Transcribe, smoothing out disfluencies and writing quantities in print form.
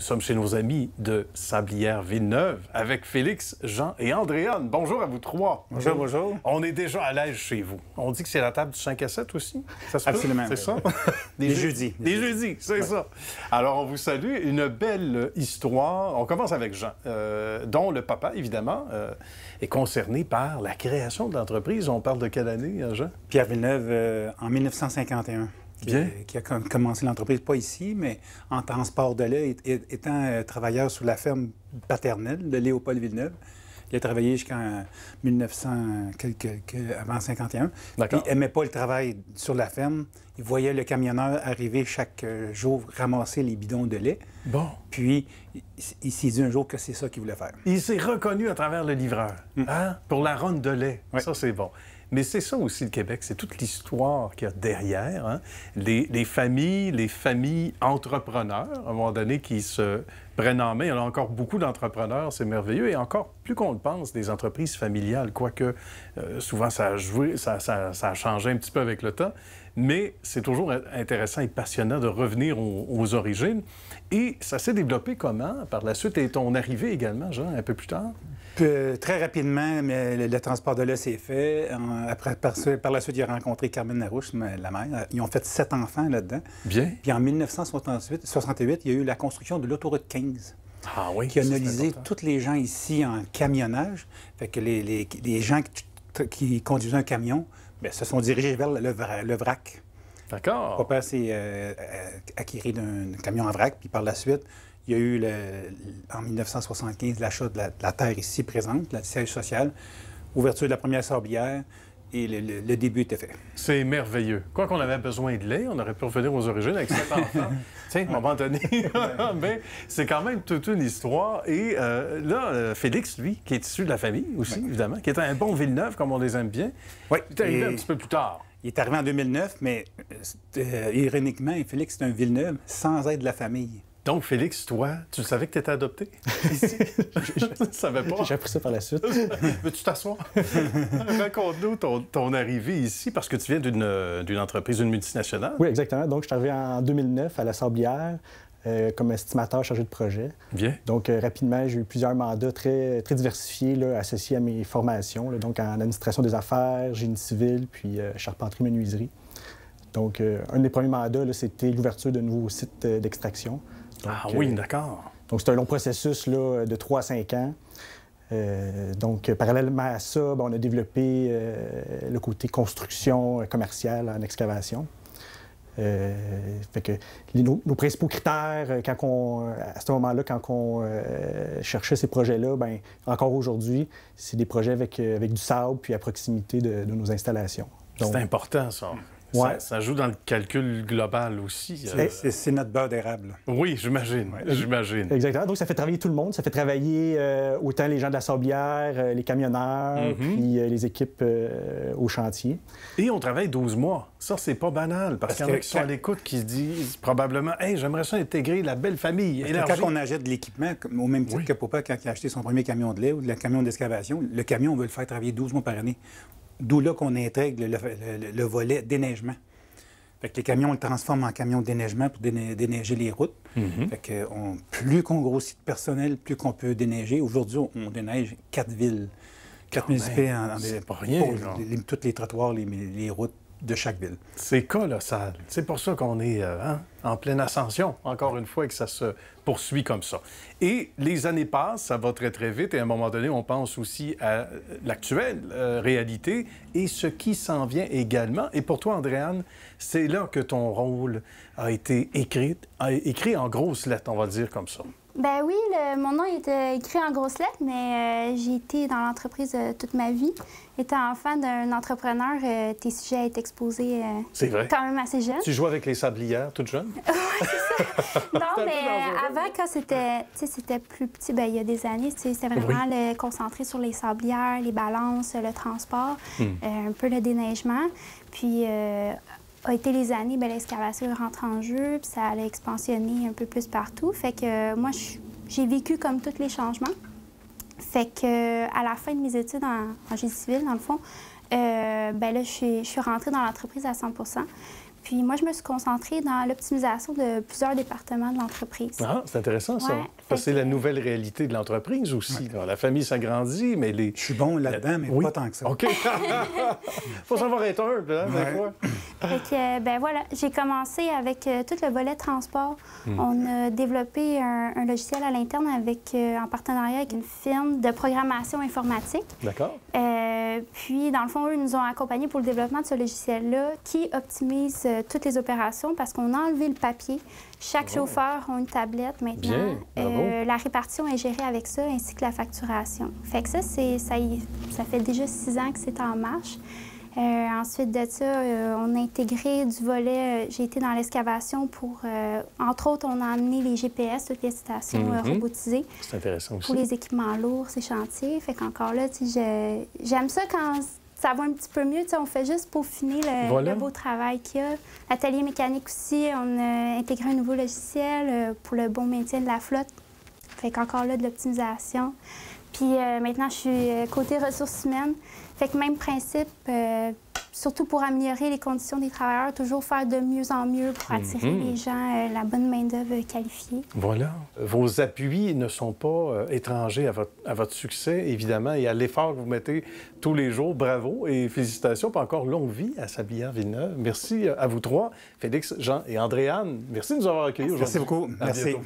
Nous sommes chez nos amis de Sablières-Villeneuve avec Félix, Jean et Andréane. Bonjour à vous trois. Bonjour, bonjour. On est déjà à l'aise chez vous. On dit que c'est la table du 5 à 7 aussi? Ça se peut? Absolument. C'est ça? Les jeudis. Les jeudis, c'est ça. Alors, on vous salue. Une belle histoire. On commence avec Jean, dont le papa, évidemment, est concerné par la création de l'entreprise. On parle de quelle année, Jean? Pierre Villeneuve, en 1951. Bien. Qui a commencé l'entreprise, pas ici, mais en transport de lait, étant travailleur sur la ferme paternelle de Léopold Villeneuve. Il a travaillé jusqu'en 1900, avant 51. D'accord. Il n'aimait pas le travail sur la ferme. Il voyait le camionneur arriver chaque jour ramasser les bidons de lait. Bon. Puis, il s'est dit un jour que c'est ça qu'il voulait faire. Il s'est reconnu à travers le livreur, hein? Pour la ronde de lait. Oui. Ça, c'est bon. Mais c'est ça aussi, le Québec. C'est toute l'histoire qu'il y a derrière. Hein? Les familles entrepreneurs, à un moment donné, qui se prennent en main. Il y en a encore beaucoup d'entrepreneurs, c'est merveilleux. Et encore plus qu'on le pense, des entreprises familiales, quoique souvent ça a joué, ça a changé un petit peu avec le temps. Mais c'est toujours intéressant et passionnant de revenir aux origines. Et ça s'est développé comment par la suite? Et ton arrivée également, Jean, un peu plus tard? Très rapidement, mais le transport de lait s'est fait. Par la suite, il a rencontré Carmen Larouche, la mère. Ils ont fait 7 enfants là-dedans. Bien. Puis en 1968, il y a eu la construction de l'autoroute 15. Ah oui, qui a analysé tous les gens ici en camionnage. Fait que les gens qui conduisaient un camion bien, se sont dirigés vers le vrac. D'accord. Papa s'est acquis d'un camion en vrac, puis par la suite, il y a eu, en 1975, l'achat de la terre ici présente, le siège social, ouverture de la première sablière, et le début était fait. C'est merveilleux. Quoi qu'on avait besoin de lait, on aurait pu revenir aux origines avec 7 enfants. Tiens, à un moment donné, mais c'est quand même toute une histoire. Et là, Félix, lui, qui est issu de la famille aussi, évidemment, qui était un bon Villeneuve, comme on les aime bien, il est arrivé un petit peu plus tard. Il est arrivé en 2009, mais ironiquement, Félix, c'est un Villeneuve sans aide de la famille. Donc, Félix, toi, tu savais que tu étais adopté ici? Je ne savais pas. J'ai appris ça par la suite. Veux-tu t'asseoir? Raconte-nous ton arrivée ici, parce que tu viens d'une entreprise, d'une multinationale. Oui, exactement. Donc, je suis arrivé en 2009 à la Sablière comme estimateur chargé de projet. Bien. Donc, rapidement, j'ai eu plusieurs mandats très diversifiés là, associés à mes formations, là, donc en administration des affaires, génie civil, puis charpenterie-menuiserie. Donc, un des premiers mandats, c'était l'ouverture de nouveaux sites d'extraction. Donc, oui, d'accord. Donc, c'est un long processus là, de 3 à 5 ans. Donc, parallèlement à ça, on a développé le côté construction commerciale en excavation. Fait que nos principaux critères, à ce moment-là, quand on cherchait ces projets-là, bien, encore aujourd'hui, c'est des projets avec du sable puis à proximité de nos installations. C'est important, ça. Ouais. Ça joue dans le calcul global aussi. C'est notre beurre d'érable. Oui, j'imagine. J'imagine. Exactement. Donc, ça fait travailler tout le monde. Ça fait travailler autant les gens de la Sablière, les camionneurs, puis les équipes au chantier. Et on travaille 12 mois. Ça, c'est pas banal. Parce qu'il y en a qui sont à l'écoute qui se disent probablement « Hey, j'aimerais ça intégrer la belle famille. » Quand on achète de l'équipement, au même titre que papa, quand il a acheté son premier camion de lait ou le camion d'excavation, le camion, on veut le faire travailler 12 mois par année. D'où là qu'on intègre le volet déneigement. Fait que les camions, on le transforme en camion de déneigement pour déneiger les routes. Fait que plus qu'on grossit de personnel, plus qu'on peut déneiger. Aujourd'hui, on déneige 4 villes. 4 municipalités pour rien, tous les trottoirs, les routes de chaque ville. C'est colossal. C'est pour ça qu'on est en pleine ascension, encore une fois, et que ça se poursuit comme ça. Et les années passent, ça va très, très vite, et à un moment donné, on pense aussi à l'actuelle réalité et ce qui s'en vient également. Et pour toi, Andréane, c'est là que ton rôle a été écrit en grosses lettres, on va dire comme ça. Ben oui, mon nom était écrit en grosses lettres, mais j'ai été dans l'entreprise toute ma vie. Étant enfant d'un entrepreneur, tes sujets été exposés quand même assez jeune. Tu jouais avec les sablières toute jeune? Oui, c'est ça. Non, mais avant, quand c'était plus petit, ben, il y a des années, c'était vraiment concentré sur les sablières, les balances, le transport, un peu le déneigement. Puis a été les années, l'excavation rentre en jeu, puis ça allait expansionner un peu plus partout. Fait que moi, j'ai vécu comme tous les changements. Fait que à la fin de mes études en génie civil, dans le fond, je suis rentrée dans l'entreprise à 100 %. Puis moi, je me suis concentrée dans l'optimisation de plusieurs départements de l'entreprise. Ah, c'est intéressant, ça. Ouais, Parce que c'est la nouvelle réalité de l'entreprise aussi. Ouais. La famille s'agrandit, mais les... Je suis bon là-dedans, mais pas tant que ça. OK. Faut savoir être humble, hein, des fois. Fait que, ben voilà, j'ai commencé avec tout le volet transport. On a développé un logiciel à l'interne en partenariat avec une firme de programmation informatique. D'accord. Puis, dans le fond, eux nous ont accompagnés pour le développement de ce logiciel-là qui optimise toutes les opérations parce qu'on a enlevé le papier. Chaque chauffeur a une tablette maintenant. Bien, la répartition est gérée avec ça, ainsi que la facturation. Fait que ça fait déjà 6 ans que c'est en marche. Ensuite de ça, on a intégré du volet. J'ai été dans l'excavation pour, entre autres, on a amené les GPS, toutes les stations robotisées. C'est intéressant aussi. Pour les équipements lourds, ces chantiers. Fait qu'encore là, j'aime ça quand ça va un petit peu mieux. On fait juste peaufiner le beau travail qu'il y a. L'atelier mécanique aussi, on a intégré un nouveau logiciel pour le bon maintien de la flotte. Fait qu'encore là, de l'optimisation. Puis maintenant, je suis côté ressources humaines. Fait que même principe, surtout pour améliorer les conditions des travailleurs, toujours faire de mieux en mieux pour attirer les gens, la bonne main-d'œuvre qualifiée. Voilà. Vos appuis ne sont pas étrangers à votre succès, évidemment, et à l'effort que vous mettez tous les jours. Bravo et félicitations. Puis encore longue vie à Sablières Villeneuve. Merci à vous trois, Félix, Jean et Andréane. Merci de nous avoir accueillis aujourd'hui. Merci beaucoup. Merci.